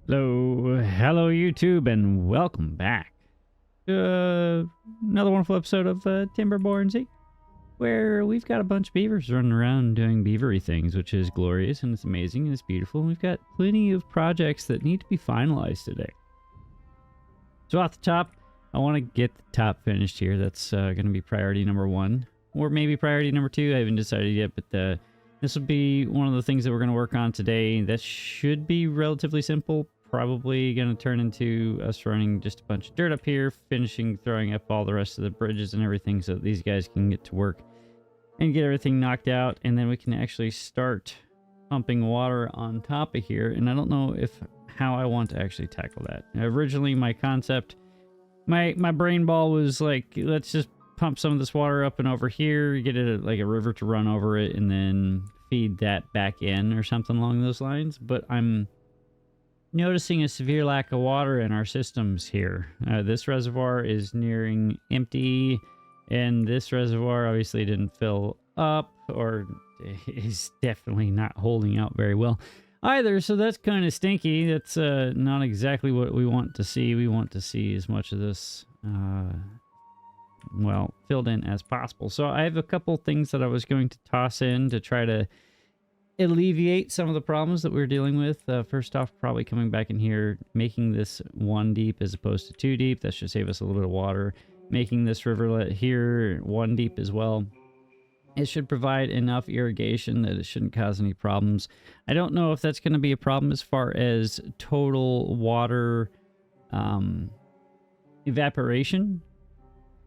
Hello YouTube, and welcome back to another wonderful episode of Timberborn Z, where we've got a bunch of beavers running around doing beavery things, which is glorious and it's amazing and it's beautiful. And we've got plenty of projects that need to be finalized today. So off the top, I want to get the top finished here. That's going to be priority number 1, or maybe priority number 2. I haven't decided yet, but this will be one of the things that we're going to work on today. That should be relatively simple. Probably going to turn into us running just a bunch of dirt up here, finishing throwing up all the rest of the bridges and everything so that these guys can get to work and get everything knocked out. And then we can actually start pumping water on top of here. And I don't know how I want to actually tackle that. Originally, my concept, my brain ball was like, let's just pump some of this water up and over here, get it like a river to run over it, and then feed that back in or something along those lines. But I'm noticing a severe lack of water in our systems here. This reservoir is nearing empty, and this reservoir obviously didn't fill up, or is definitely not holding out very well either, so that's kind of stinky. That's not exactly what we want to see. We want to see as much of this well, filled in as possible. So I have a couple things that I was going to toss in to try to alleviate some of the problems that we're dealing with. First off, probably coming back in here, making this 1 deep as opposed to 2 deep. That should save us a little bit of water. Making this rivulet here 1 deep as well. It should provide enough irrigation that it shouldn't cause any problems. I don't know if that's going to be a problem as far as total water evaporation.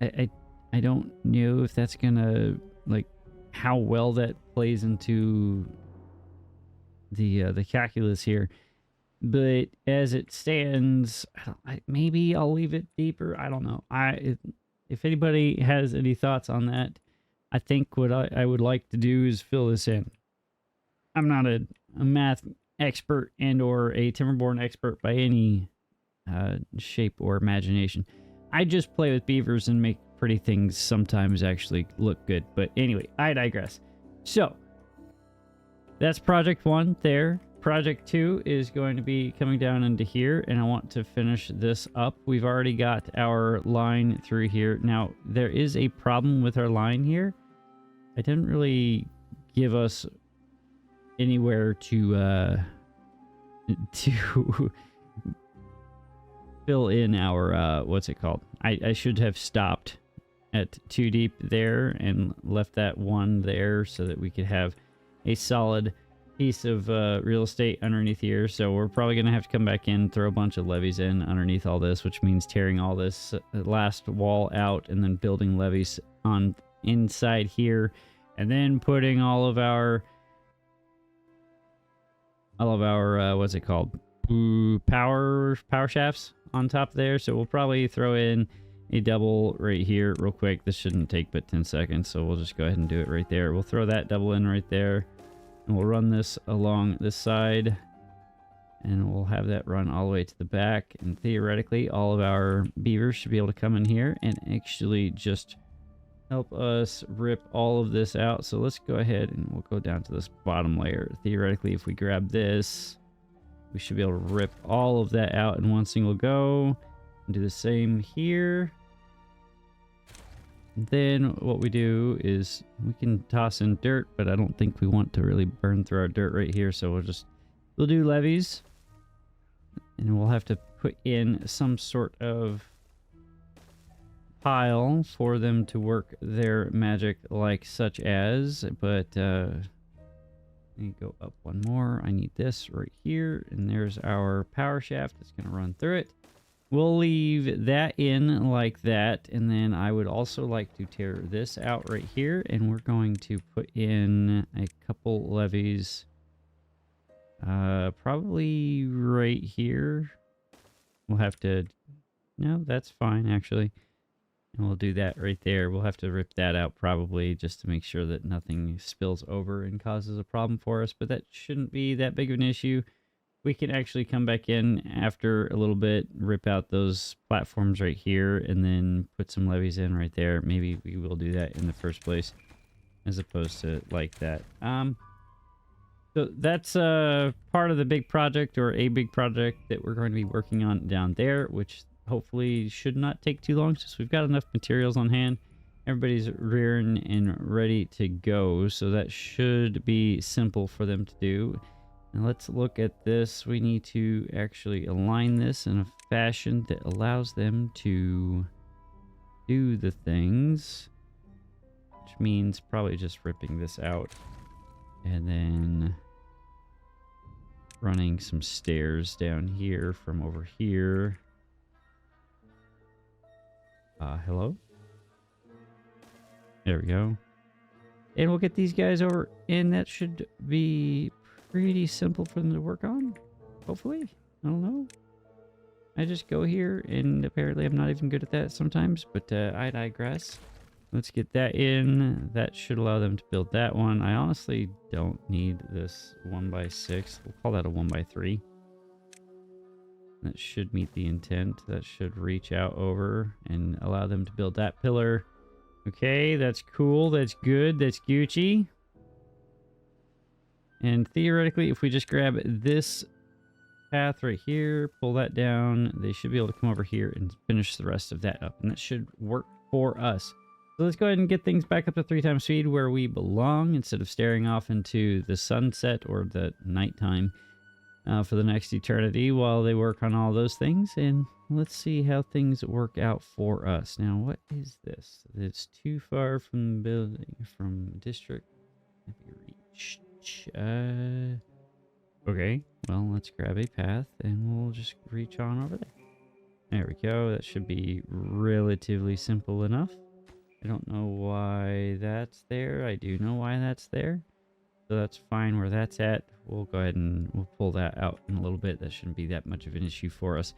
I don't know if that's gonna, like, how well that plays into the calculus here, but as it stands, maybe I'll leave it deeper. I don't know. If anybody has any thoughts on that, I think what I would like to do is fill this in. I'm not a math expert and or a Timberborn expert by any shape or imagination. I just play with beavers and make pretty things sometimes actually look good. But anyway, I digress. So that's project 1 there. Project 2 is going to be coming down into here, and I want to finish this up. We've already got our line through here. Now, there is a problem with our line here. I didn't really give us anywhere to fill in our what's it called. I should have stopped at 2 deep there and left that 1 there so that we could have a solid piece of real estate underneath here. So we're probably gonna have to come back in, throw a bunch of levees in underneath all this, which means tearing all this last wall out and then building levees on inside here, and then putting all of our what's it called, power shafts on top there. So we'll probably throw in a double right here real quick. This shouldn't take but 10 seconds, so we'll just go ahead and do it right there. We'll throw that double in right there, and we'll run this along this side, and we'll have that run all the way to the back. And theoretically, all of our beavers should be able to come in here and actually just help us rip all of this out. So let's go ahead and we'll go down to this bottom layer. Theoretically, if we grab this, we should be able to rip all of that out in one single go. And do the same here. Then what we do is we can toss in dirt, but I don't think we want to really burn through our dirt right here. So we'll do levees, and we'll have to put in some sort of pile for them to work their magic, like such as, but let me go up 1 more. I need this right here, and there's our power shaft that's going to run through it. We'll leave that in like that, and then I would also like to tear this out right here, and we're going to put in a couple levees, probably right here. We'll have to, no, that's fine actually. And we'll do that right there. We'll have to rip that out probably just to make sure that nothing spills over and causes a problem for us, but that shouldn't be that big of an issue. We can actually come back in after a little bit, rip out those platforms right here, and then put some levees in right there. Maybe we will do that in the first place as opposed to like that. So that's part of the big project, or a big project that we're going to be working on down there, which hopefully should not take too long since we've got enough materials on hand. Everybody's rearing and ready to go, so that should be simple for them to do. Now let's look at this. We need to actually align this in a fashion that allows them to do the things, which means probably just ripping this out and then running some stairs down here from over here. Hello? There we go. And we'll get these guys over, and that should be pretty simple for them to work on. Hopefully. I don't know. I just go here, and apparently I'm not even good at that sometimes, but I digress. Let's get that in. That should allow them to build that one. I honestly don't need this 1x6. We'll call that a 1x3. That should meet the intent. That should reach out over and allow them to build that pillar. Okay, that's cool. That's good. That's Gucci. And theoretically, if we just grab this path right here, pull that down, they should be able to come over here and finish the rest of that up. And that should work for us. So let's go ahead and get things back up to 3 times speed where we belong, instead of staring off into the sunset or the nighttime for the next eternity while they work on all those things. And let's see how things work out for us. Now, what is this? It's too far from the building, from district. Reach. Okay, well, let's grab a path and we'll just reach on over there. There we go. That should be relatively simple enough. I don't know why that's there. I do know why that's there. So that's fine where that's at. We'll go ahead and we'll pull that out in a little bit. That shouldn't be that much of an issue for us.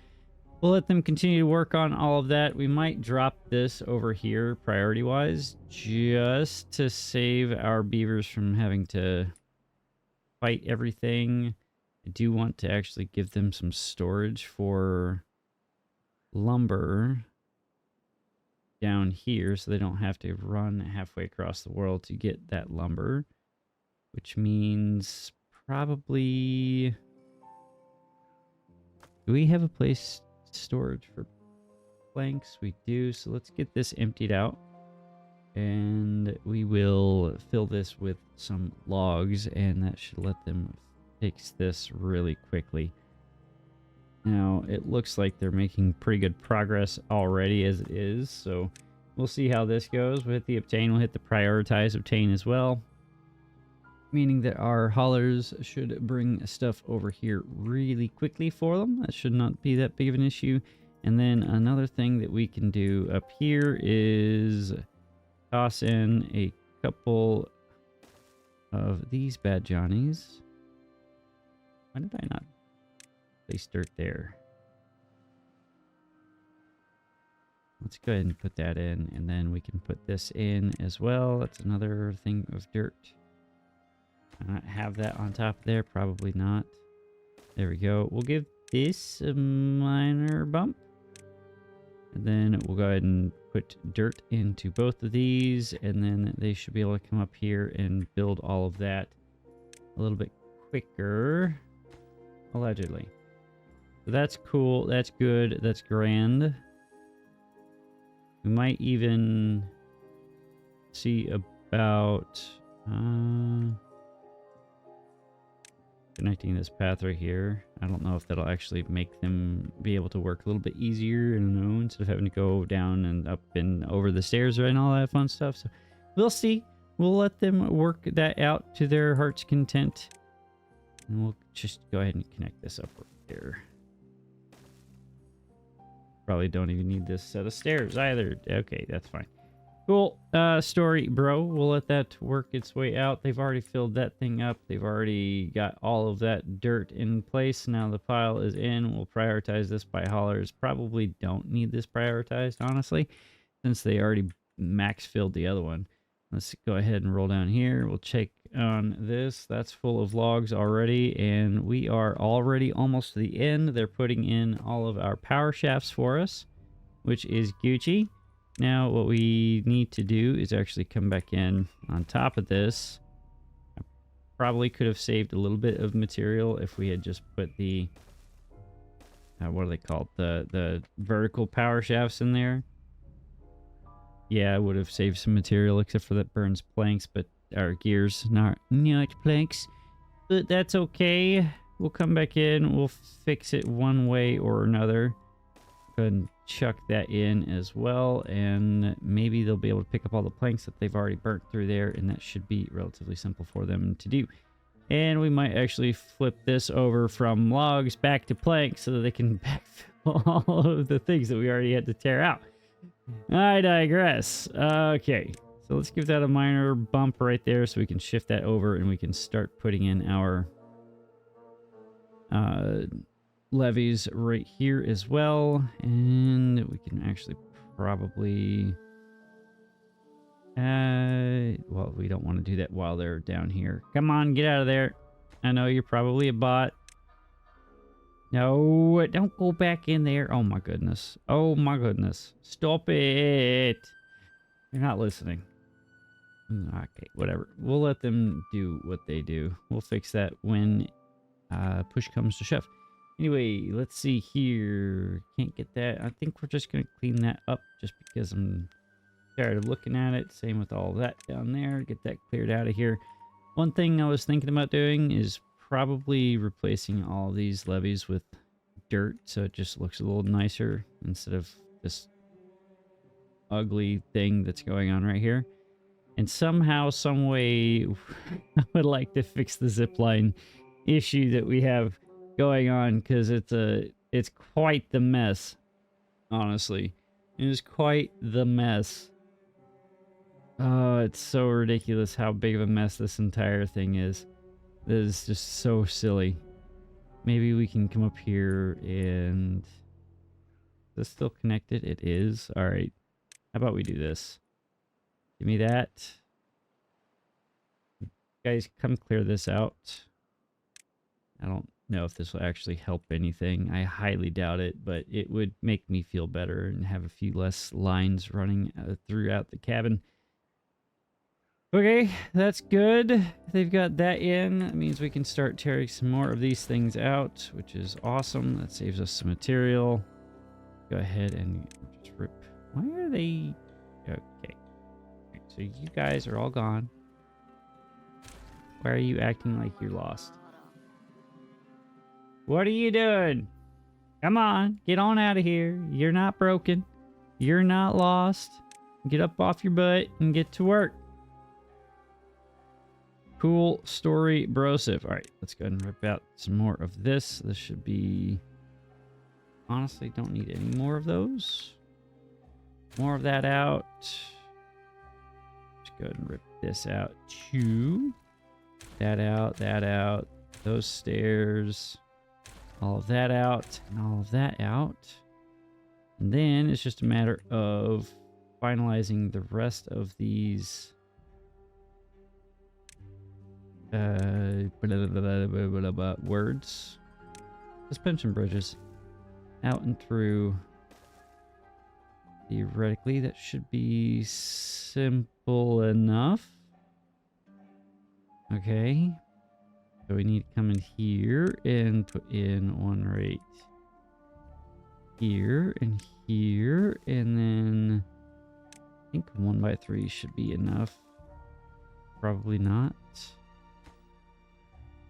We'll let them continue to work on all of that. We might drop this over here priority-wise just to save our beavers from having to fight everything. I do want to actually give them some storage for lumber down here so they don't have to run halfway across the world to get that lumber, which means probably, do we have a place storage for planks? We do. So let's get this emptied out and we will fill this with some logs, and that should let them fix this really quickly. Now, it looks like they're making pretty good progress already as it is, so we'll see how this goes. We'll hit the obtain, we'll hit the prioritize obtain as well, meaning that our haulers should bring stuff over here really quickly for them. That should not be that big of an issue. And then another thing that we can do up here is toss in a couple of these bad Johnnies. Why did I not place dirt there? Let's go ahead and put that in, and then we can put this in as well. That's another thing of dirt. Not have that on top there, probably not. There we go. We'll give this a minor bump, and then we'll go ahead and put dirt into both of these, and then they should be able to come up here and build all of that a little bit quicker, allegedly. So that's cool. That's good. That's grand. We might even see about connecting this path right here. I don't know if that'll actually make them be able to work a little bit easier. I don't know, instead of having to go down and up and over the stairs, right, and all that fun stuff. So we'll see. We'll let them work that out to their heart's content. And we'll just go ahead and connect this up right there. Probably don't even need this set of stairs either. Okay, that's fine. Cool. Story, bro. We'll let that work its way out. They've already filled that thing up. They've already got all of that dirt in place. Now the pile is in. We'll prioritize this by haulers. Probably don't need this prioritized, honestly, since they already max filled the other one. Let's go ahead and roll down here. We'll check on this. That's full of logs already, and we are already almost to the end. They're putting in all of our power shafts for us, which is Gucci. Now what we need to do is actually come back in on top of this. probably could have saved a little bit of material if we had just put the what are they called, the vertical power shafts in there. Yeah, I would have saved some material, except for that burns planks, but our gears, not planks. But that's okay. We'll come back in. We'll fix it one way or another. Go ahead and chuck that in as well, and maybe they'll be able to pick up all the planks that they've already burnt through there, and that should be relatively simple for them to do. And we might actually flip this over from logs back to planks so that they can backfill all of the things that we already had to tear out. I digress. Okay, so let's give that a minor bump right there so we can shift that over and we can start putting in our levees right here as well. And we can actually probably... well, we don't want to do that while they're down here. Come on, get out of there. I know you're probably a bot. No, don't go back in there. Oh my goodness. Oh my goodness. Stop it. You're not listening. Okay, whatever. We'll let them do what they do. We'll fix that when push comes to shove. Anyway, let's see here. Can't get that. I think we're just going to clean that up just because I'm tired of looking at it. Same with all that down there. Get that cleared out of here. One thing I was thinking about doing is probably replacing all these levees with dirt so it just looks a little nicer instead of this ugly thing that's going on right here. And somehow, some way, I would like to fix the zipline issue that we have going on, because it's quite the mess. Honestly, it is quite the mess. Oh, it's so ridiculous how big of a mess this entire thing is. This is just so silly. Maybe we can come up here and... Is this still connected? It is. Alright. How about we do this? Give me that. Guys, come clear this out. I don't know if this will actually help anything. I highly doubt it, but it would make me feel better and have a few less lines running throughout the cabin. Okay, that's good. They've got that in. That means we can start tearing some more of these things out, which is awesome. That saves us some material. Go ahead and just rip. Why are they... Okay. So you guys are all gone. Why are you acting like you're lost? What are you doing? Come on, get on out of here. You're not broken. You're not lost. Get up off your butt and get to work. Cool story, brosif. All right, let's go ahead and rip out some more of this. This should be... Honestly, don't need any more of those. More of that out. Let's go ahead and rip this out too. That out, that out. Those stairs. All of that out, and all of that out. And then it's just a matter of finalizing the rest of these... words. Suspension bridges. Out and through. Theoretically, that should be simple enough. Okay. So we need to come in here and put in one right here, and then I think 1x3 should be enough. Probably not.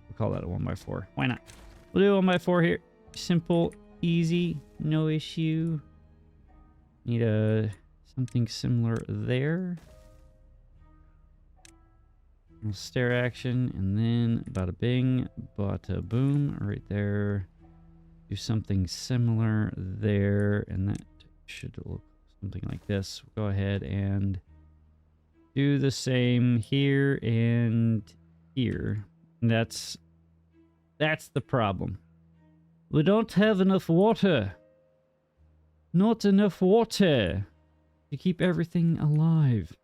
We'll call that a 1x4. Why not? We'll do a 1x4 here. Simple, easy, no issue. Need something similar there. Stair action, and then bada bing, bada boom, right there. Do something similar there, and that should look something like this. We'll go ahead and do the same here and here. And that's the problem. We don't have enough water. Not enough water to keep everything alive.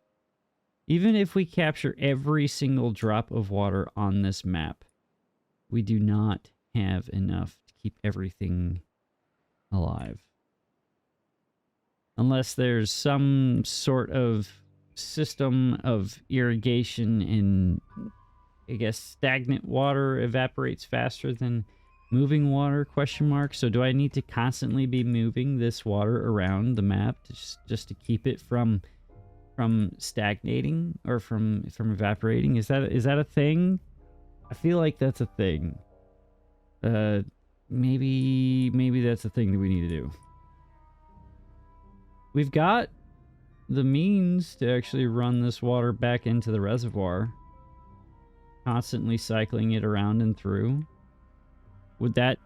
Even if we capture every single drop of water on this map, we do not have enough to keep everything alive. Unless there's some sort of system of irrigation and I guess stagnant water evaporates faster than moving water, question mark. So do I need to constantly be moving this water around the map just to keep it from stagnating or from evaporating? Is that a thing? I feel like that's a thing. Maybe that's a thing that we need to do. We've got the means to actually run this water back into the reservoir, constantly cycling it around and through. Would that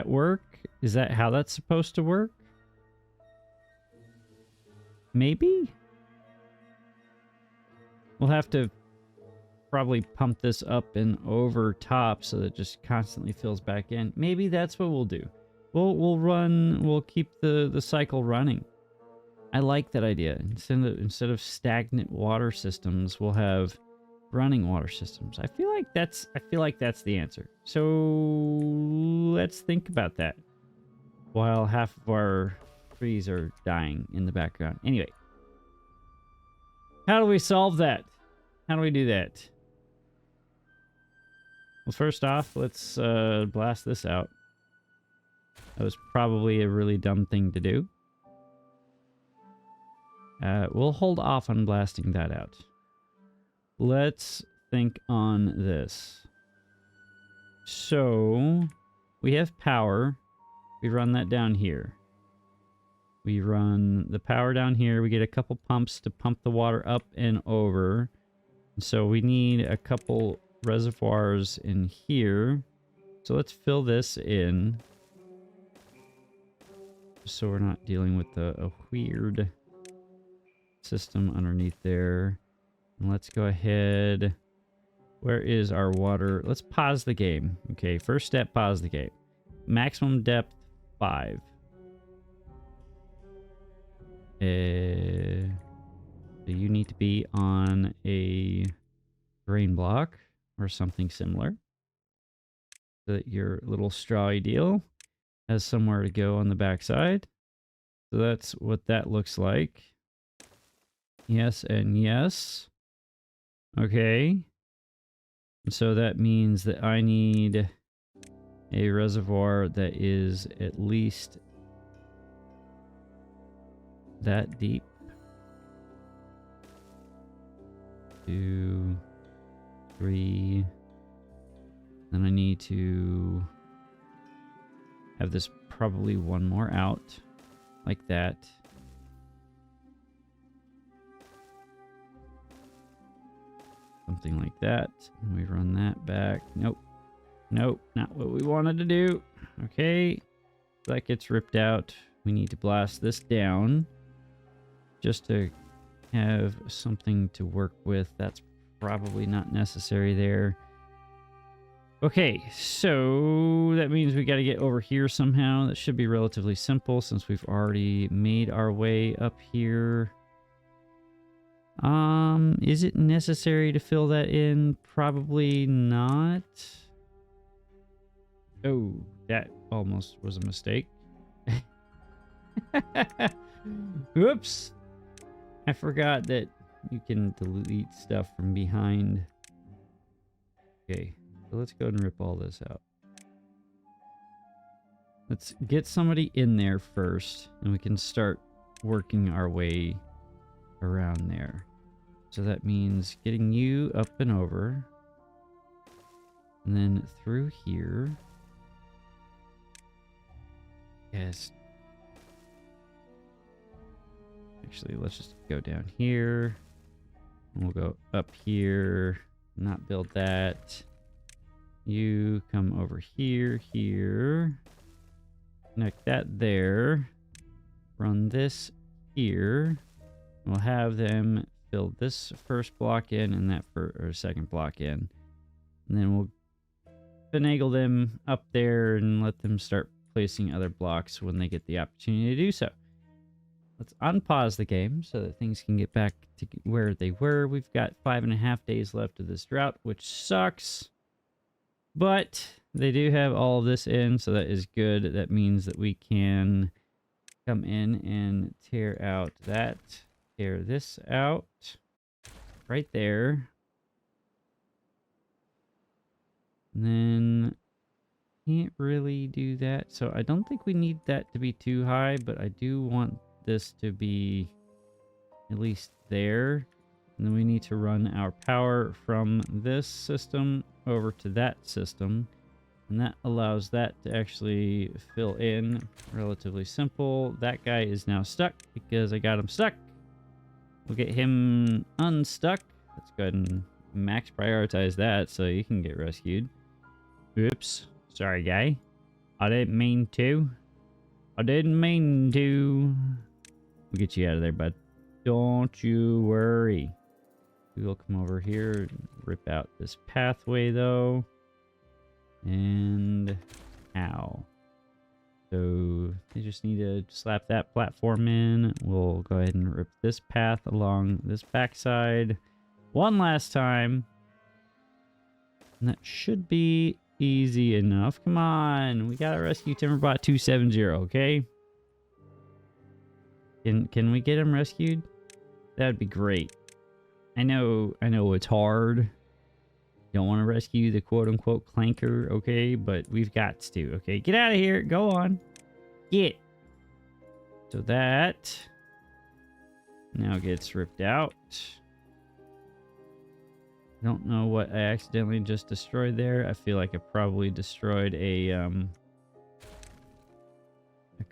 work? Is that how that's supposed to work? Maybe? We'll have to probably pump this up and over top so that it just constantly fills back in. Maybe that's what we'll do. We'll keep the cycle running. I like that idea. Instead of stagnant water systems, we'll have running water systems. I feel like that's the answer. So let's think about that while half of our trees are dying in the background. Anyway, how do we solve that? How do we do that? Well, first off, let's blast this out. That was probably a really dumb thing to do. We'll hold off on blasting that out. Let's think on this. So, we have power. We run that down here. We run the power down here. We get a couple pumps to pump the water up and over. So we need a couple reservoirs in here. So let's fill this in, so we're not dealing with a weird system underneath there. And let's go ahead. Where is our water? Let's pause the game. Okay, first step, pause the game. Maximum depth 5. So you need to be on a drain block or something similar, so that your little strawy deal has somewhere to go on the backside. So that's what that looks like. Yes and yes. Okay. So that means that I need a reservoir that is at least that deep. 2, 3. Then I need to have this probably one more out, like that. Something like that. And we run that back. Nope. Nope, not what we wanted to do. Okay. That gets ripped out. We need to blast this down just to have something to work with. That's probably not necessary there. Okay, so that means we got to get over here somehow. That should be relatively simple since we've already made our way up here. Is it necessary to fill that in? Probably not. Oh, that almost was a mistake. Oops. I forgot that you can delete stuff from behind. Okay, so let's go and rip all this out. Let's get somebody in there first, and we can start working our way around there. So that means getting you up and over, and then through here. Yes. Actually, let's just go down here. And we'll go up here. Not build that. You come over here, here. Connect that there. Run this here. We'll have them fill this first block in and that second block in. And then we'll finagle them up there and let them start placing other blocks when they get the opportunity to do so. Let's unpause the game so that things can get back to where they were. We've got 5.5 days left of this drought, which sucks. But they do have all of this in, so that is good. That means that we can come in and tear out that. Tear this out. Right there. And then can't really do that. So I don't think we need that to be too high, but I do want this to be at least there. And then we need to run our power from this system over to that system. And that allows that to actually fill in. Relatively simple. That guy is now stuck because I got him stuck. We'll get him unstuck. Let's go ahead and max prioritize that so you can get rescued. Oops. Sorry, guy. I didn't mean to. I didn't mean to. We'll get you out of there, bud. Don't you worry. We will come over here and rip out this pathway, though. And... ow. So, they just need to slap that platform in. We'll go ahead and rip this path along this backside one last time. And that should be easy enough. Come on. We gotta rescue Timberbot 270, okay? Can we get him rescued? That'd be great. I know it's hard. Don't want to rescue the quote-unquote clanker, okay? But we've got to, okay? Get out of here. Go on. Get. So that now gets ripped out. I don't know what I accidentally just destroyed there. I feel like I probably destroyed a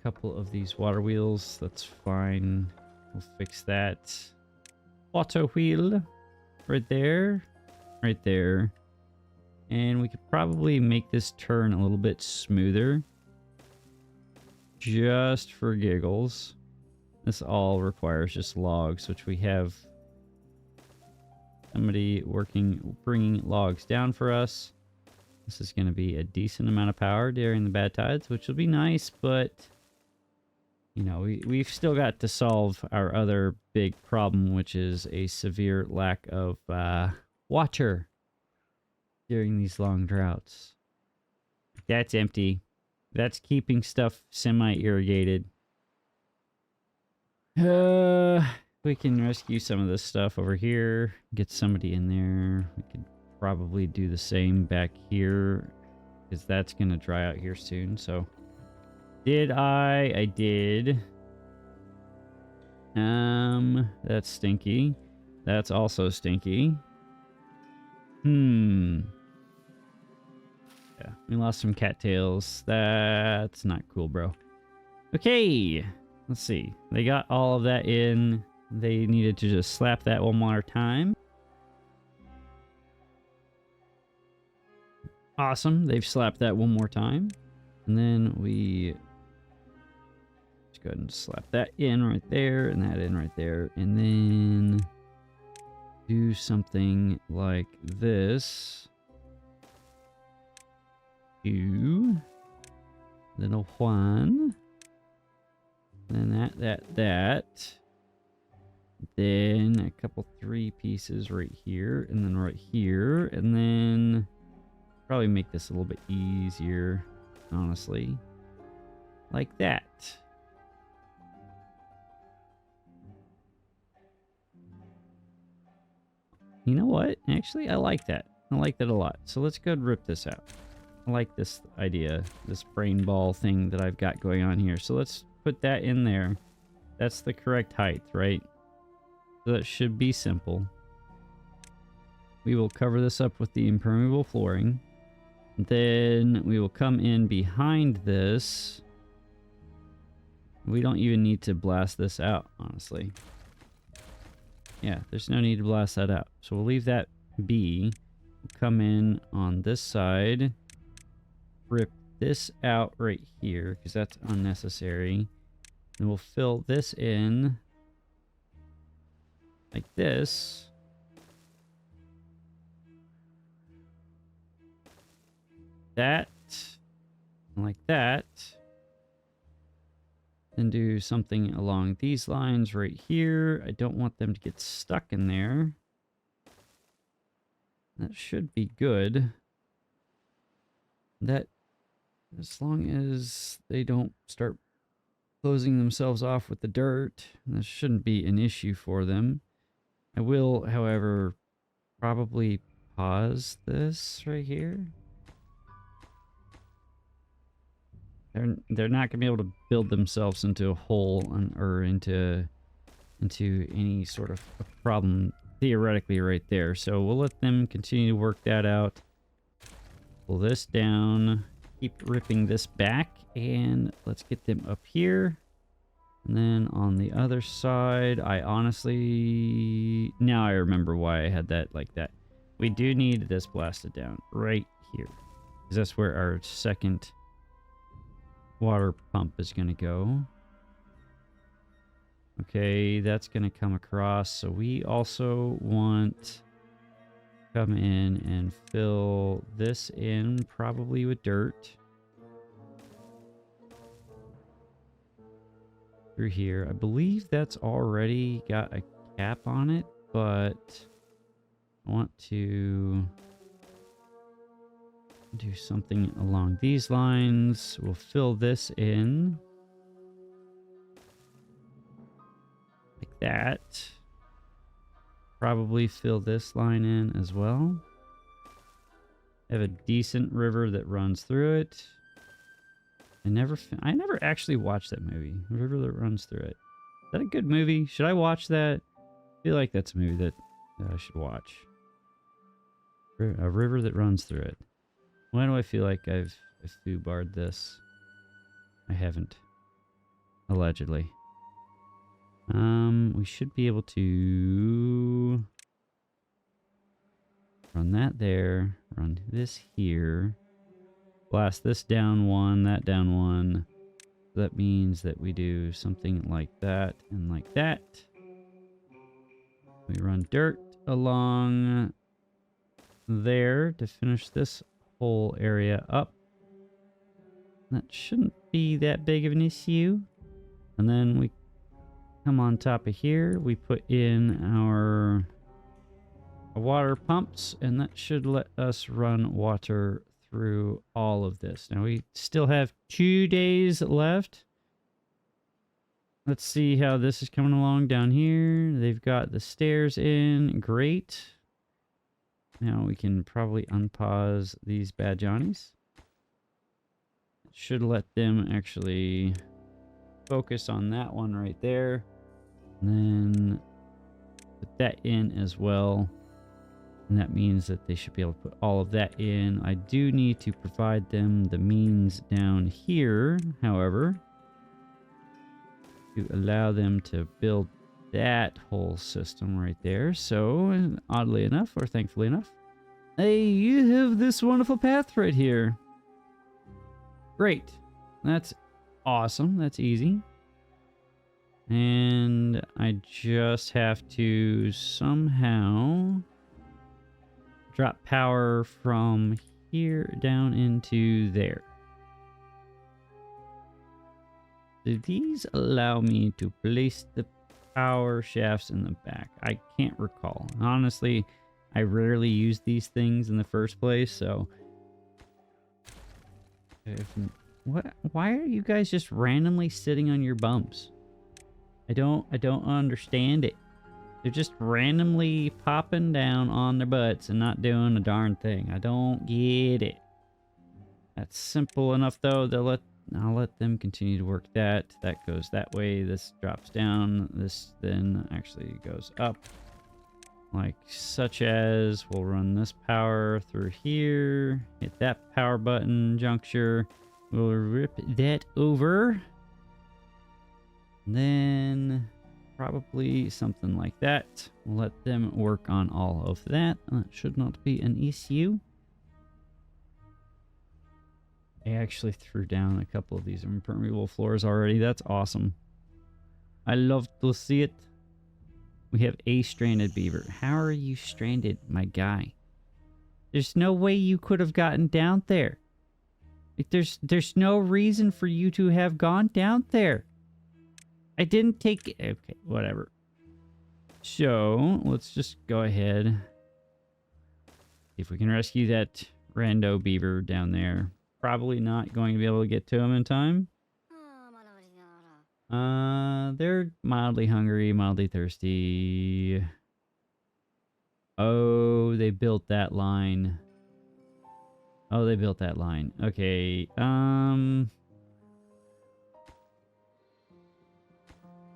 couple of these water wheels. That's fine. We'll fix that. Auto wheel right there. Right there. And we could probably make this turn a little bit smoother. Just for giggles. This all requires just logs, which we have somebody working, bringing logs down for us. This is going to be a decent amount of power during the bad tides, which will be nice, but you know, we've still got to solve our other big problem, which is a severe lack of water during these long droughts. That's empty. That's keeping stuff semi-irrigated. We can rescue some of this stuff over here. Get somebody in there. We could probably do the same back here, because that's going to dry out here soon. So, did I did. That's stinky. That's also stinky. Yeah, we lost some cattails. That's not cool, bro. Okay, let's see. They got all of that in. They needed to just slap that one more time. Awesome. They've slapped that one more time. And then we just go ahead and slap that in right there and that in right there. And then do something like this. To little Juan. Then that. Then a couple 3 pieces right here, and then right here, and then probably make this a little bit easier, honestly. Like that. You know what? Actually, I like that. I like that a lot. So let's go and rip this out. I like this idea, this brain ball thing that I've got going on here. So let's put that in there. That's the correct height, right? So that should be simple. We will cover this up with the impermeable flooring. Then we will come in behind this. We don't even need to blast this out, honestly. Yeah, there's no need to blast that out. So we'll leave that be. We'll come in on this side. Rip this out right here, because that's unnecessary. And we'll fill this in like this. That. Like that. Then do something along these lines right here. I don't want them to get stuck in there. That should be good. That, as long as they don't start closing themselves off with the dirt, that shouldn't be an issue for them. I will, however, probably pause this right here. they're not gonna be able to build themselves into a hole or into any sort of a problem theoretically right there. So we'll let them continue to work that out. Pull this down, keep ripping this back, and let's get them up here. And then on the other side, I honestly... Now I remember why I had that like that. We do need this blasted down right here, because that's where our second water pump is going to go. Okay, that's going to come across. So we also want to come in and fill this in, probably with dirt. Through here. I believe that's already got a cap on it, but I want to do something along these lines. We'll fill this in like that. Probably fill this line in as well. Have a decent river that runs through it. I never actually watched that movie, River That Runs Through It. Is that a good movie? Should I watch that? I feel like that's a movie that I should watch. A River That Runs Through It. Why do I feel like I've foobarred this? I haven't. Allegedly. We should be able to run that there. Run this here. Blast this down one, that down one. That means that we do something like that and like that. We run dirt along there to finish this whole area up. That shouldn't be that big of an issue. And then we come on top of here. We put in our water pumps, and that should let us run water through all of this. Now we still have 2 days left. Let's see how this is coming along down here. They've got the stairs in. Great. Now we can probably unpause these bad Johnnies. Should let them actually focus on that one right there. And then put that in as well. And that means that they should be able to put all of that in. I do need to provide them the means down here, however, to allow them to build that whole system right there. So, oddly enough, or thankfully enough, hey, you have this wonderful path right here. Great. That's awesome. That's easy. And I just have to somehow drop power from here down into there. Do these allow me to place the power shafts in the back? I can't recall. Honestly, I rarely use these things in the first place, so... Why are you guys just randomly sitting on your bumps? I don't understand it. They're just randomly popping down on their butts and not doing a darn thing. I don't get it. That's simple enough, though. I'll let them continue to work that. That goes that way. This drops down. This then actually goes up. Like such as, we'll run this power through here. Hit that power button juncture. We'll rip that over. And then... probably something like that. We'll let them work on all of that. That should not be an issue. I actually threw down a couple of these impermeable floors already. That's awesome. I love to see it. We have a stranded beaver. How are you stranded, my guy? There's no way you could have gotten down there. Like, there's no reason for you to have gone down there. I didn't take it. Okay, whatever. So, let's just go ahead. See if we can rescue that rando beaver down there. Probably not going to be able to get to him in time. They're mildly hungry, mildly thirsty. Oh, they built that line. Oh, they built that line. Okay,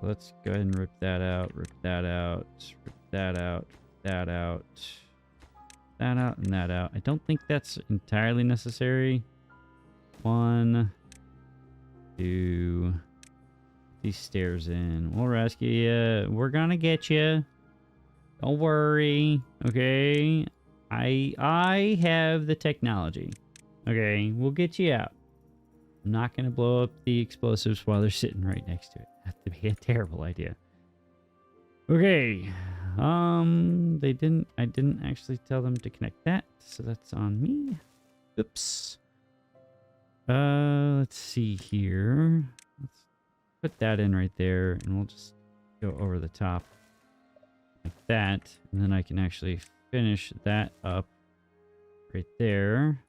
Let's go ahead and rip that out, rip that out, rip that out, that out, that out, and that out. I don't think that's entirely necessary. 1, 2. These stairs in. We'll rescue you. We're gonna get you. Don't worry. Okay. I have the technology. Okay. We'll get you out. I'm not gonna blow up the explosives while they're sitting right next to it. That'd be a terrible idea. Okay. I didn't actually tell them to connect that, so that's on me. Oops. Let's see here. Let's put that in right there, and we'll just go over the top like that, and then I can actually finish that up right there.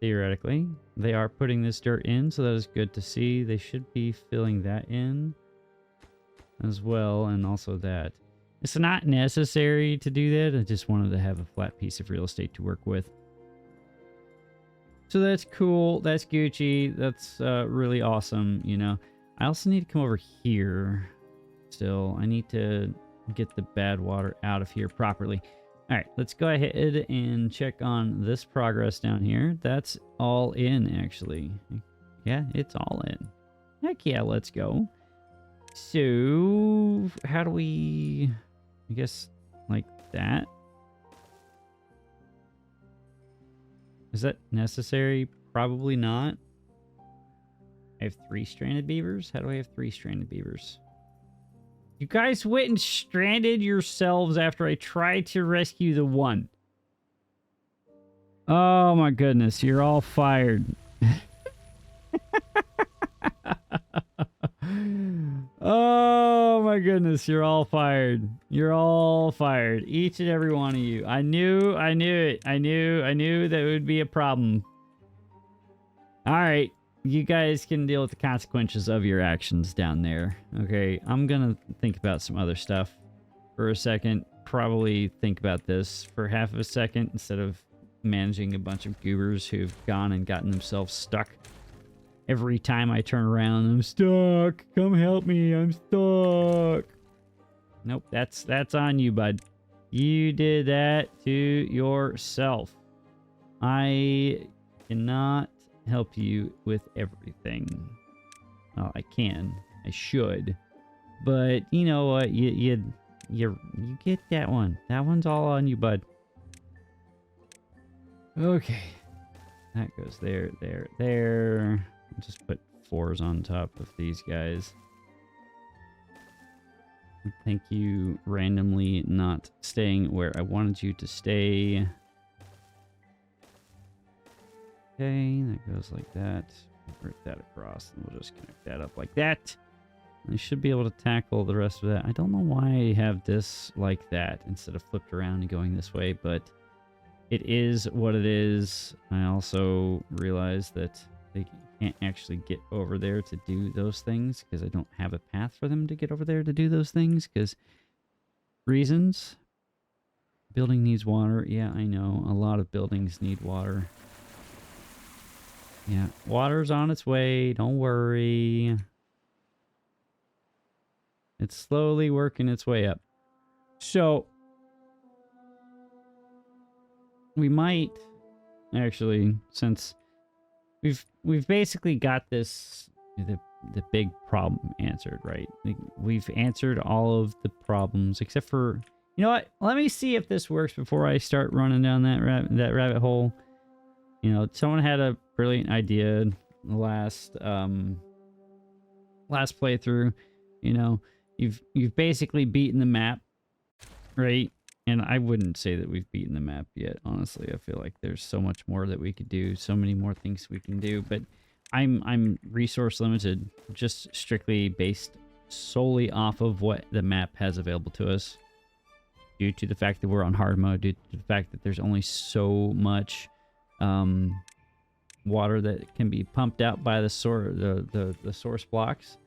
Theoretically, they are putting this dirt in, so that is good to see. They should be filling that in as well, and also that. It's not necessary to do that. I just wanted to have a flat piece of real estate to work with. So that's cool. That's Gucci. That's really awesome, you know. I also need to come over here still. I need to get the bad water out of here properly. All right, let's go ahead and check on this progress down here. That's all in, actually. Yeah, it's all in. Heck yeah, let's go. So, how do we... I guess, like that? Is that necessary? Probably not. I have 3 stranded beavers? How do I have 3 stranded beavers? You guys went and stranded yourselves after I tried to rescue the one. Oh my goodness, you're all fired. Oh my goodness, you're all fired. You're all fired. Each and every one of you. I knew it. I knew that it would be a problem. All right. You guys can deal with the consequences of your actions down there. Okay, I'm gonna think about some other stuff for a second. Probably think about this for half of a second instead of managing a bunch of goobers who've gone and gotten themselves stuck. Every time I turn around, I'm stuck. Come help me, I'm stuck. Nope, that's on you, bud. You did that to yourself. I cannot help you with everything. Well, I can. I should. But you know what? You get that one. That one's all on you, bud. Okay. That goes there, there, there. I'll just put 4s on top of these guys. Thank you, randomly not staying where I wanted you to stay. Okay, that goes like that. Rip that across, and we'll just connect that up like that. I should be able to tackle the rest of that. I don't know why I have this like that instead of flipped around and going this way, but it is what it is. I also realize that they can't actually get over there to do those things because I don't have a path for them to get over there to do those things because reasons. Building needs water. Yeah, I know. A lot of buildings need water. Yeah, water's on its way. Don't worry. It's slowly working its way up. So, we might actually, since we've basically got this the big problem answered, right? We've answered all of the problems except for, you know what? Let me see if this works before I start running down that rabbit hole. You know, someone had a brilliant idea last playthrough. You know, you've basically beaten the map, right? And I wouldn't say that we've beaten the map yet. Honestly, I feel like there's so much more that we could do, so many more things we can do. But I'm resource limited, just strictly based solely off of what the map has available to us, due to the fact that we're on hard mode, due to the fact that there's only so much water that can be pumped out by the source blocks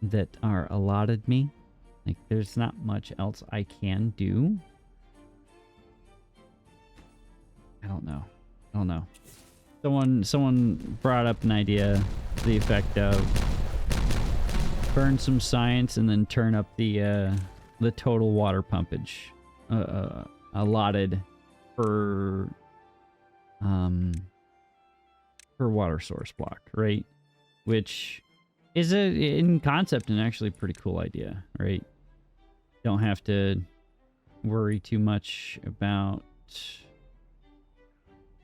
that are allotted me. Like, there's not much else I can do. I don't know. Someone brought up an idea to the effect of burn some science and then turn up the total water pumpage allotted per water source block, right? Which is in concept and actually a pretty cool idea, right? Don't have to worry too much about,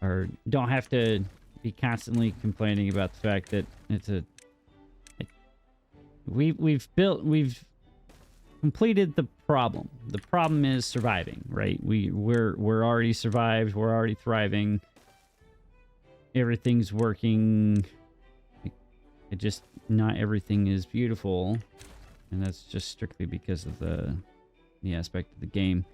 or don't have to be constantly complaining about the fact that it's we've completed the problem. The problem is surviving, right? We're already survived. We're already thriving. Everything's working. It just, not everything is beautiful, and that's just strictly because of the aspect of the game.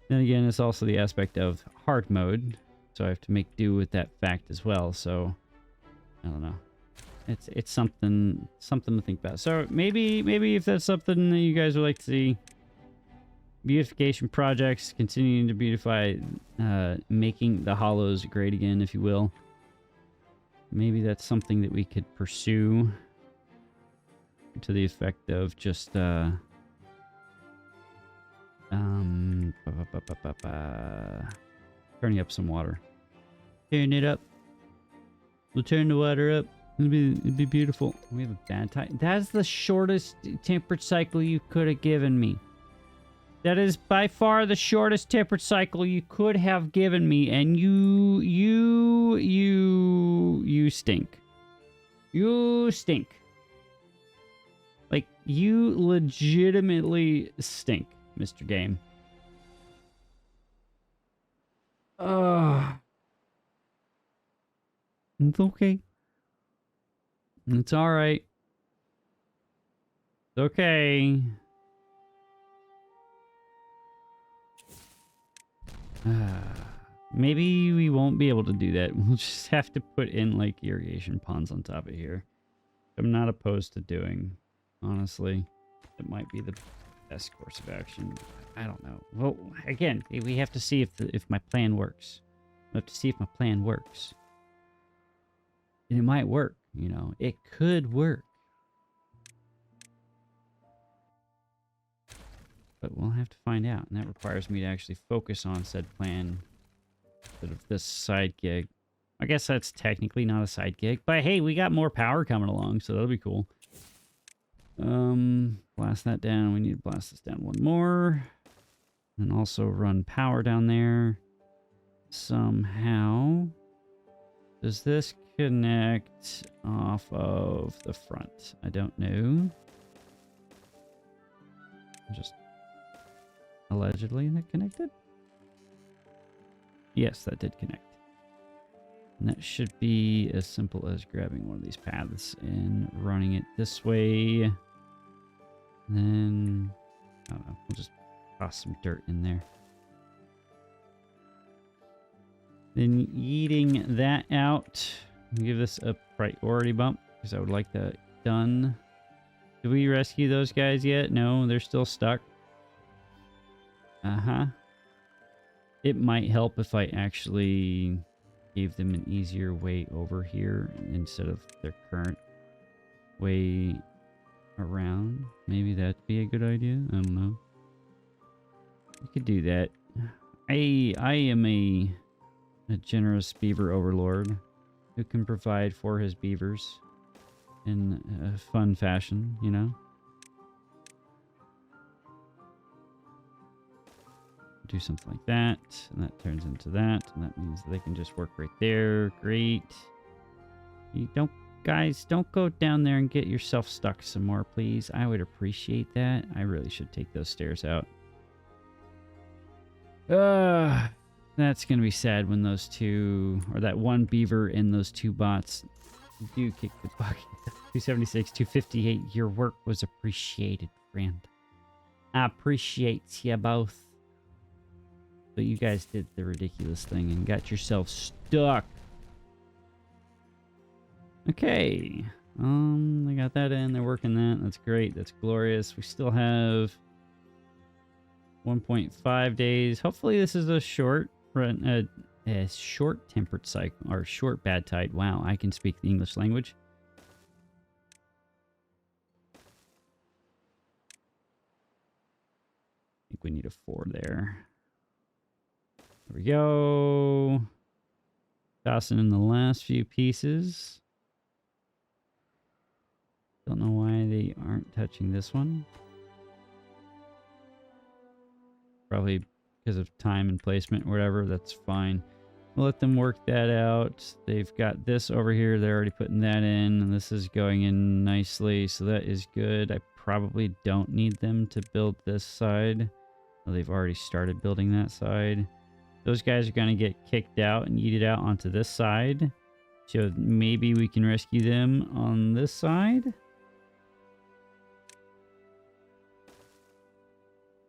Then again, it's also the aspect of hard mode, so I have to make do with that fact as well. So I don't know. It's something to think about. So maybe if that's something that you guys would like to see, beautification projects, continuing to beautify, making the hollows great again, if you will. Maybe that's something that we could pursue, to the effect of just turning up some water. Turn it up. We'll turn the water up. It'd be beautiful. We have a bad time. That's the shortest temperate cycle you could have given me. That is by far the shortest temperate cycle you could have given me, and you stink. You stink. Like, you legitimately stink, Mr. Game. It's okay. It's alright. It's okay. Maybe we won't be able to do that. We'll just have to put in, like, irrigation ponds on top of here. I'm not opposed to doing, honestly. It might be the best course of action. I don't know. Well, again, we have to see if my plan works. We have to see if my plan works. And it might work, you know. It could work. But we'll have to find out, and that requires me to actually focus on said plan instead of this side gig. I guess that's technically not a side gig, but hey, we got more power coming along, so that'll be cool. Blast that down. We need to blast this down one more. And also run power down there. Somehow. Does this connect off of the front? I don't know. Just allegedly that connected? Yes, that did connect. And that should be as simple as grabbing one of these paths and running it this way. And then, I don't know, we'll just toss some dirt in there. Then eating that out, give this a priority bump because I would like that done. Did we rescue those guys yet? No, they're still stuck. It might help if I actually gave them an easier way over here instead of their current way around. Maybe that'd be a good idea. I don't know. You could do that. I am a generous beaver overlord who can provide for his beavers in a fun fashion, you know? Do something like that, and that turns into that, and that means they can just work right there. Great. You don't, guys, don't go down there and get yourself stuck some more, please. I would appreciate that. I really should take those stairs out. That's gonna be sad when those two, or that one beaver and those two bots do kick the bucket. 276, 258. Your work was appreciated, friend. I appreciate you both. But you guys did the ridiculous thing and got yourself stuck. Okay. They got that in. They're working that. That's great. That's glorious. We still have 1.5 days. Hopefully this is a short run, a short temperate cycle, or short bad tide. Wow, I can speak the English language. we need a 4 there. There we go. Tossing in the last few pieces. Don't know why they aren't touching this one. Probably because of time and placement or whatever. That's fine. We'll let them work that out. They've got this over here. They're already putting that in. And this is going in nicely. So that is good. I probably don't need them to build this side. Well, they've already started building that side. Those guys are going to get kicked out and yeeted out onto this side. So maybe we can rescue them on this side.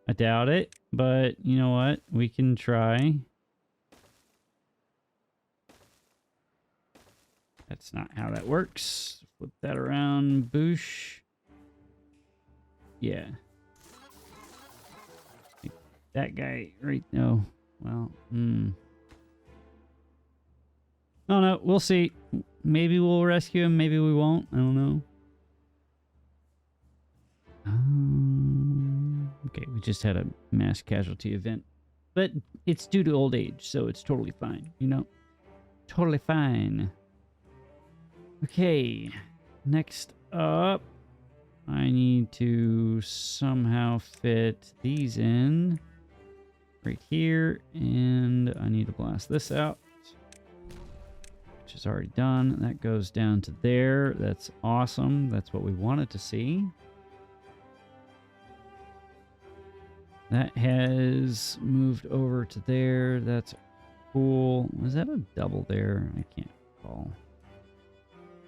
I doubt it, but you know what? We can try. That's not how that works. Flip that around. Boosh. Yeah. That guy right now. Well, Oh no, we'll see. Maybe we'll rescue him, maybe we won't. I don't know. Okay, we just had a mass casualty event. But it's due to old age, so it's totally fine, you know? Totally fine. Okay, next up, I need to somehow fit these in right here, and I need to blast this out, which is already done. That goes down to there. That's awesome. That's what we wanted to see. That has moved over to there. That's cool. Was that a double there? I can't recall.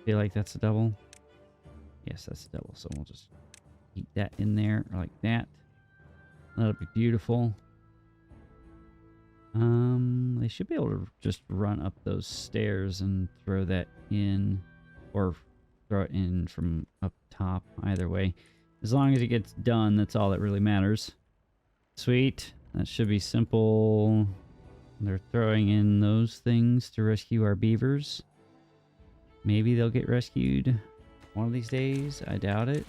Feel like that's a double. Yes, that's a double. So we'll just keep that in there like that. That'll be beautiful. They should be able to just run up those stairs and throw that in, or throw it in from up top. Either way, as long as it gets done, that's all that really matters. Sweet. That should be simple. They're throwing in those things to rescue our beavers. Maybe they'll get rescued one of these days. I doubt it.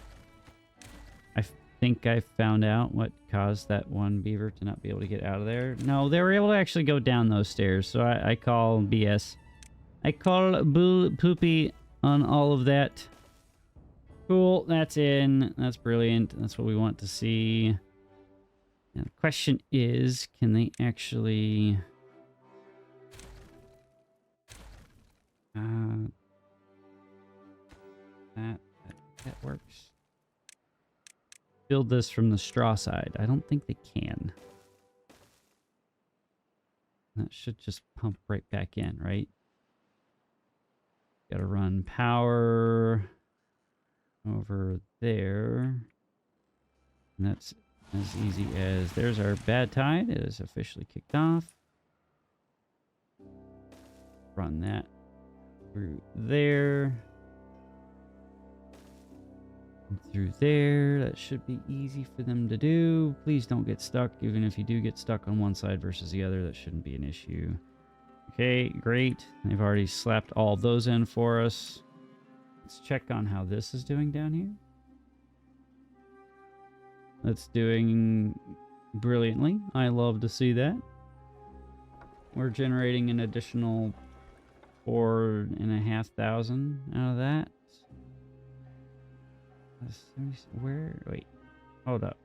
I think I found out what caused that one beaver to not be able to get out of there. No, they were able to actually go down those stairs. So I call BS. I call bull poopy on all of that. Cool. That's in. That's brilliant. That's what we want to see. Now the question is, can they actually... that works. Build this from the straw side. I don't think they can. That should just pump right back in, right? Gotta run power over there. And that's as easy as there's our bad tide. It is officially kicked off. Run that through there. And through there. That should be easy for them to do. Please don't get stuck. Even if you do get stuck on one side versus the other, that shouldn't be an issue. Okay, great. They've already slapped all of those in for us. Let's check on how this is doing down here. That's doing brilliantly. I love to see that. We're generating an additional 4,500 out of that. Where? Wait. Hold up.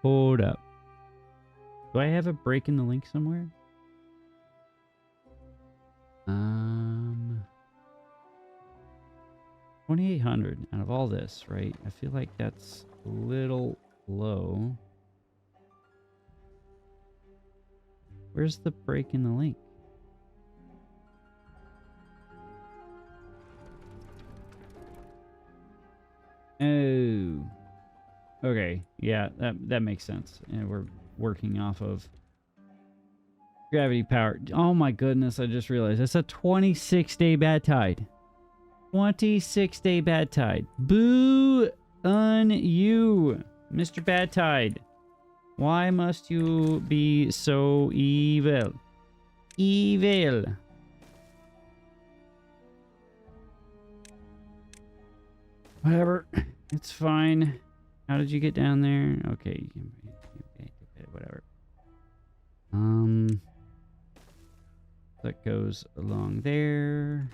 Hold up. Do I have a break in the link somewhere? 2,800 out of all this, right? I feel like that's a little low. Where's the break in the link? Oh. Okay. Yeah, that makes sense. And we're working off of gravity power. Oh my goodness, I just realized that's a 26-day bad tide. 26-day bad tide. Boo on you, Mr. Bad Tide. Why must you be so evil? Evil. Whatever. It's fine. How did you get down there? Okay, whatever. That goes along there.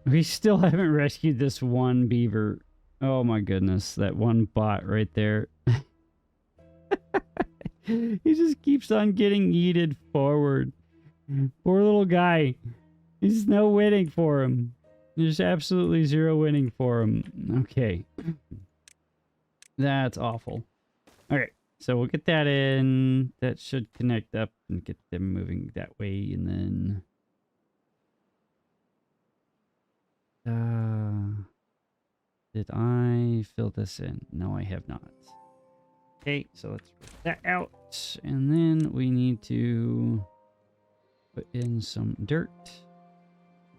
We still haven't rescued this one beaver. Oh my goodness, that one bot right there. He just keeps on getting yeeted forward. Poor little guy. There's no winning for him. There's absolutely zero winning for him. Okay. That's awful. Okay, so we'll get that in. That should connect up and get them moving that way, and then... did I fill this in? No, I have not. Okay, so let's rip that out. And then we need to put in some dirt.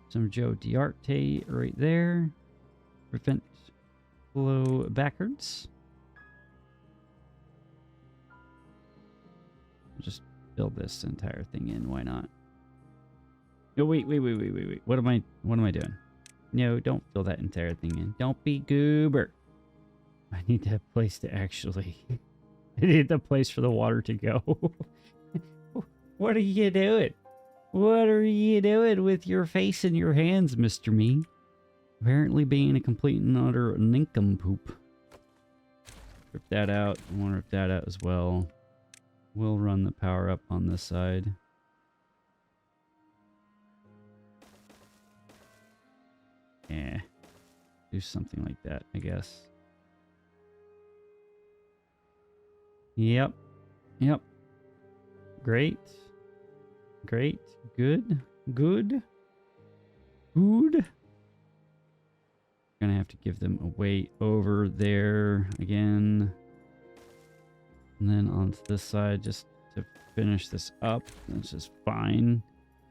Some Joe Diarte right there. Prevent flow backwards. Just fill this entire thing in. Why not? Oh, wait. What am I doing? No, don't fill that entire thing in. Don't be goober. I need that place to actually... I need the place for the water to go. What are you doing? What are you doing with your face in your hands, Mr. Me? Apparently being a complete and utter nincompoop. Rip that out. I want to rip that out as well. We'll run the power up on this side. Yeah. Do something like that, I guess. Yep. Great. Good. Gonna have to give them a way over there again. And then onto this side just to finish this up. That's just fine.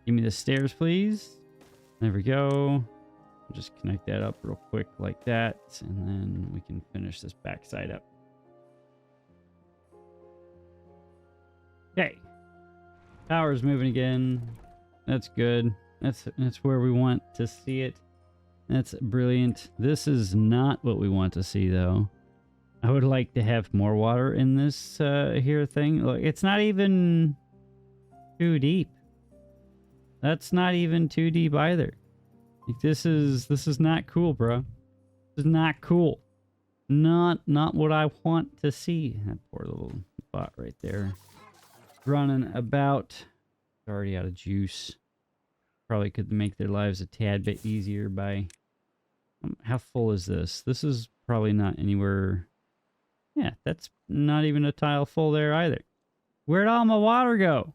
Give me the stairs, please. There we go. Just connect that up real quick like that. And then we can finish this backside up. Okay. Power's moving again. That's good. That's where we want to see it. That's brilliant. This is not what we want to see, though. I would like to have more water in this here thing. Look, it's not even too deep. That's not even too deep either. Like, this is not cool, bro. This is not cool. Not what I want to see. That poor little bot right there. Running about. Already out of juice. Probably could make their lives a tad bit easier by... how full is this? This is probably not anywhere... Yeah, that's not even a tile full there either. Where'd all my water go?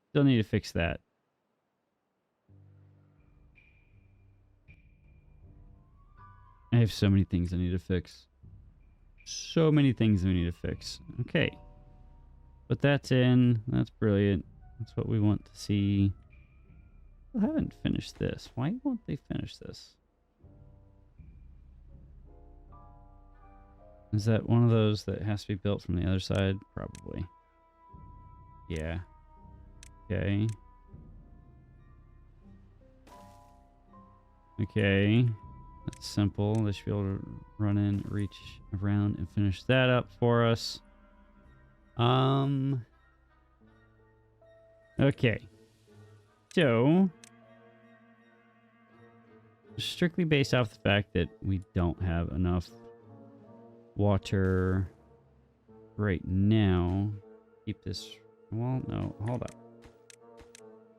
Still need to fix that. I have so many things I need to fix. So many things I need to fix. Okay. But that's in. That's brilliant. That's what we want to see. I haven't finished this. Why won't they finish this? Is that one of those that has to be built from the other side? Probably. Yeah. Okay. Okay. That's simple. They should be able to run in, reach around, and finish that up for us. Okay. So, strictly based off the fact that we don't have enough water right now. Keep this... Well, no, hold up.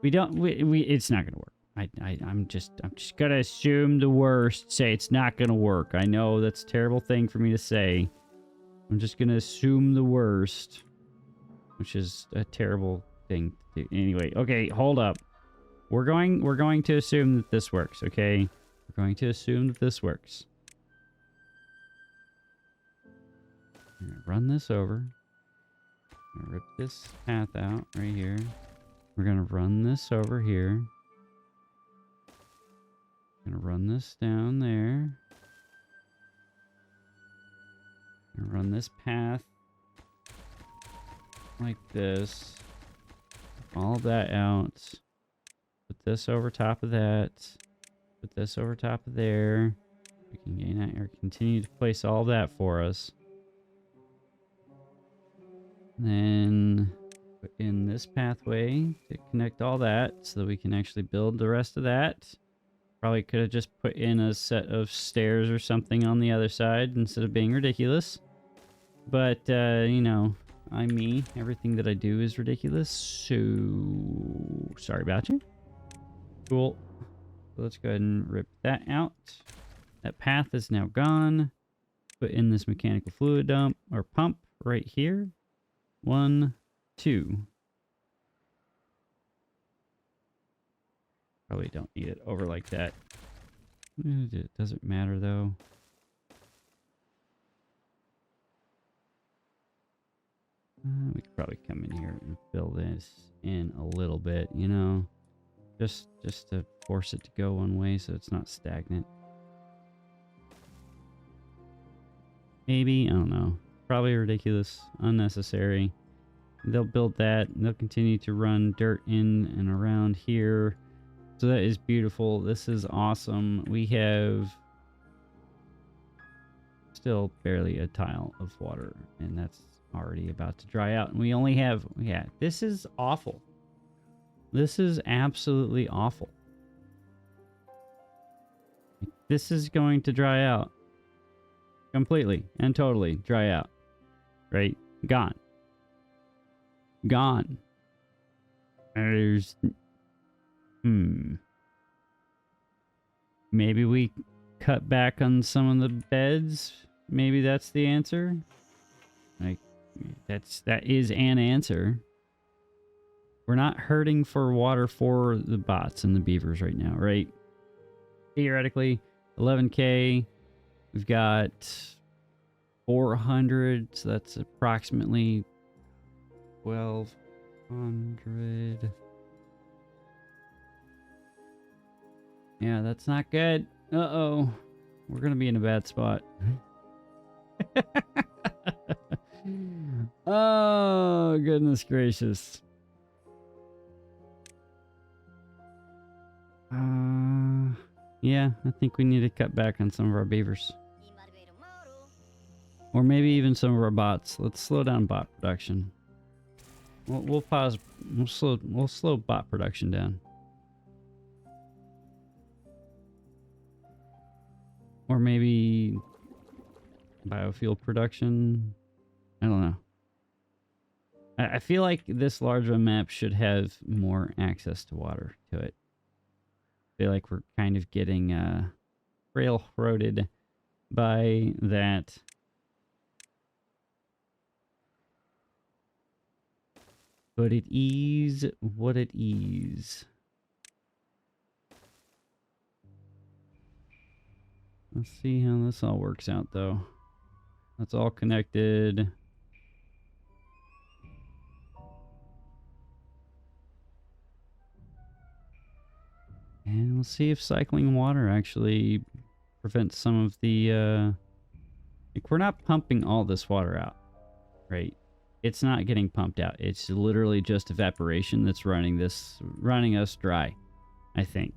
It's not gonna work. I'm just gonna assume the worst. Say it's not gonna work. I know that's a terrible thing for me to say. I'm just gonna assume the worst, which is a terrible thing to do. Anyway, okay, hold up. We're going to assume that this works. Okay, we're going to assume that this works. I'm gonna run this over. I'm gonna rip this path out right here. We're gonna run this over here. Gonna run this down there. Gonna run this path like this. All of that out. Put this over top of that. Put this over top of there. We can gain that or continue to place all that for us. Then put in this pathway to connect all that so that we can actually build the rest of that. Probably could have just put in a set of stairs or something on the other side instead of being ridiculous. But, you know, I'm me. Everything that I do is ridiculous. So, sorry about you. Cool. So let's go ahead and rip that out. That path is now gone. Put in this mechanical fluid dump or pump right here. 1, 2. Probably don't need it over like that. It doesn't matter though. We could probably come in here and fill this in a little bit, you know, just to force it to go one way so it's not stagnant. Maybe, I don't know. Probably ridiculous, unnecessary. They'll build that and they'll continue to run dirt in and around here. So that is beautiful. This is awesome. We have still barely a tile of water, and that's already about to dry out. And we only have, yeah, this is awful. This is absolutely awful. This is going to dry out. Completely and totally dry out. Right? Gone. Gone. There's... Maybe we cut back on some of the beds. Maybe that's the answer. Like, that is an answer. We're not hurting for water for the bots and the beavers right now, right? Theoretically, 11K. We've got 400, so that's approximately 1,200. Yeah, that's not good. Uh-oh. We're going to be in a bad spot. Oh, goodness gracious. Yeah, I think we need to cut back on some of our beavers. Or maybe even some of our bots. Let's slow down bot production. We'll pause. We'll slow bot production down. Or maybe biofuel production. I don't know. I feel like this large of a map should have more access to water to it. I feel like we're kind of getting railroaded by that. But it is what it is. Let's see how this all works out, though. That's all connected. And we'll see if cycling water actually prevents some of the... like, we're not pumping all this water out, right? It's not getting pumped out. It's literally just evaporation that's running us dry, I think.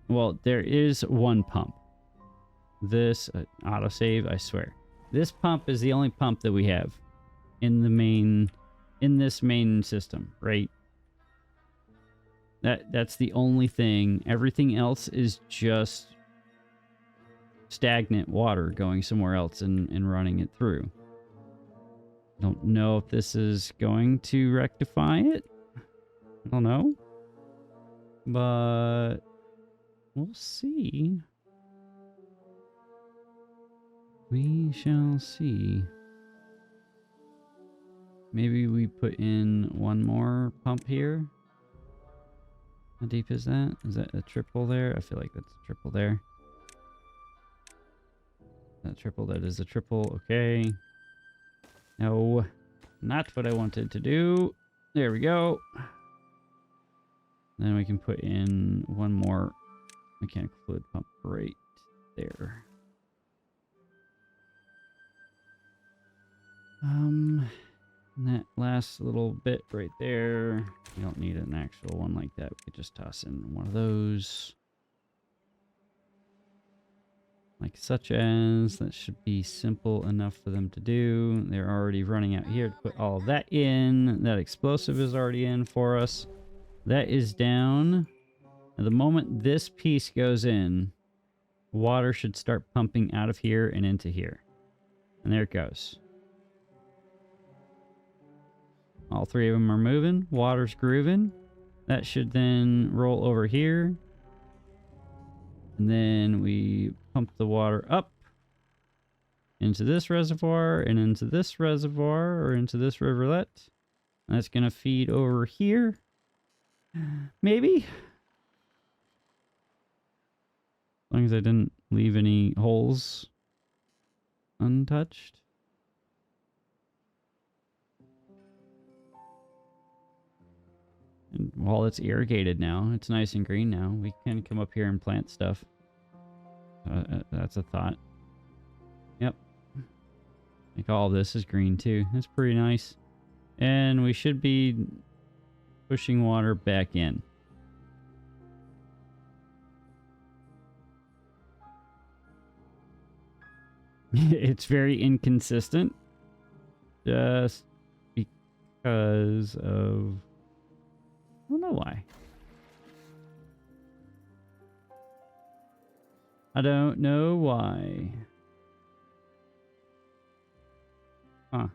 Well, there is one pump. This autosave, I swear. This pump is the only pump that we have in this main system, right? That's the only thing. Everything else is just stagnant water going somewhere else and running it through. Don't know if this is going to rectify it. I don't know. But we'll see. We shall see. Maybe we put in one more pump here. How deep is that? Is that a triple there? I feel like that's a triple there. That triple, that is a triple. Okay. No, not what I wanted to do. There we go. Then we can put in one more mechanical fluid pump right there. That last little bit right there, you don't need an actual one like that. We could just toss in one of those. Like such as, that should be simple enough for them to do. They're already running out here to put all of that in. That explosive is already in for us. That is down. At the moment this piece goes in, water should start pumping out of here and into here. And there it goes. All three of them are moving. Water's grooving. That should then roll over here. And then we pump the water up into this reservoir and into this reservoir or into this rivulet. That's going to feed over here. Maybe. As long as I didn't leave any holes untouched. And while it's irrigated now, it's nice and green now, we can come up here and plant stuff. That's a thought. Yep. Like all this is green too. That's pretty nice. And we should be pushing water back in. It's very inconsistent. Just because of... I don't know why. I don't know why. Huh.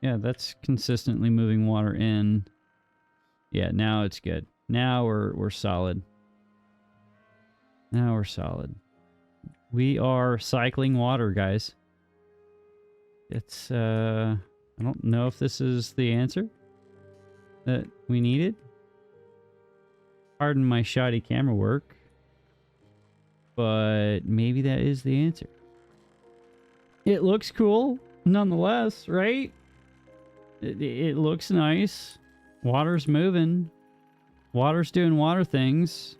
Yeah, that's consistently moving water in. Yeah, now it's good. Now we're solid. Now we're solid. We are cycling water, guys. It's I don't know if this is the answer that we needed. Pardon my shoddy camera work, but maybe that is the answer. It looks cool, nonetheless, right? It looks nice. Water's moving. Water's doing water things.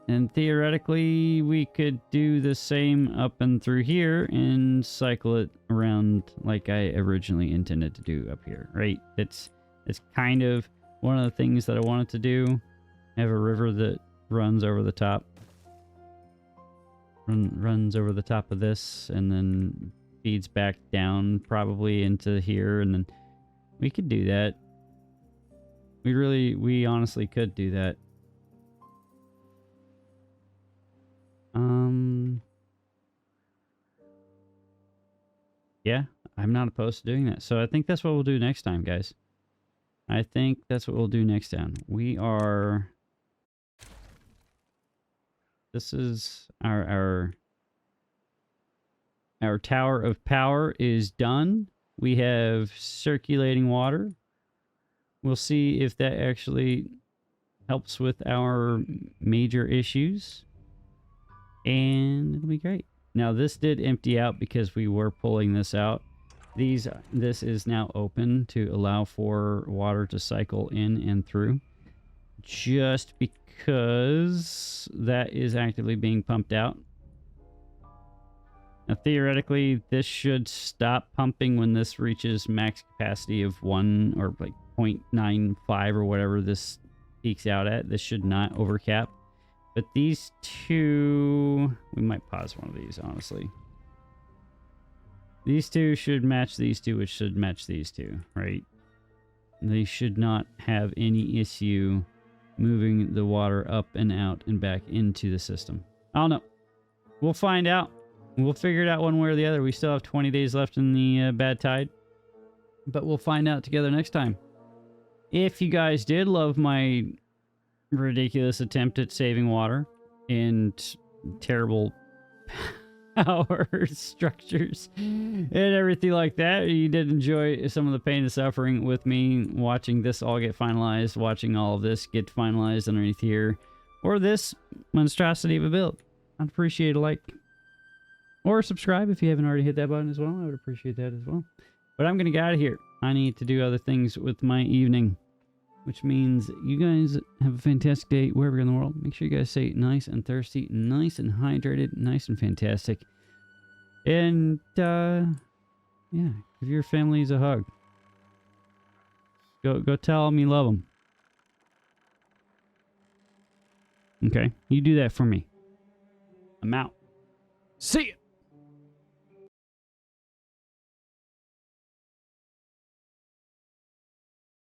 And theoretically, we could do the same up and through here and cycle it around like I originally intended to do up here, right? It's kind of one of the things that I wanted to do. Have a river that runs over the top. Runs over the top of this and then feeds back down probably into here, and then we could do that. We honestly could do that. Yeah, I'm not opposed to doing that. So I think that's what we'll do next time, guys. I think that's what we'll do next time. This is our tower of power is done. We have circulating water. We'll see if that actually helps with our major issues. And it'll be great. Now this did empty out because we were pulling this out. This is now open to allow for water to cycle in and through. Just because that is actively being pumped out. Now theoretically this should stop pumping when this reaches max capacity of 1 or like 0.95 or whatever this peaks out at. This should not overcap. But these two, we might pause one of these, honestly. These two should match these two, which should match these two, right? They should not have any issue moving the water up and out and back into the system. I don't know. We'll find out. We'll figure it out one way or the other. We still have 20 days left in the bad tide. But we'll find out together next time. If you guys did love my ridiculous attempt at saving water and terrible power structures and everything like that, you did enjoy some of the pain and suffering with me watching this all get finalized, watching all of this get finalized underneath here, or this monstrosity of a build, I'd appreciate a like or subscribe if you haven't already hit that button as well. I would appreciate that as well. But I'm gonna get out of here. I need to do other things with my evening, which means you guys have a fantastic day wherever you're in the world. Make sure you guys stay nice and thirsty, nice and hydrated, nice and fantastic. And, yeah, give your families a hug. Go tell them you love them. Okay? You do that for me. I'm out. See ya!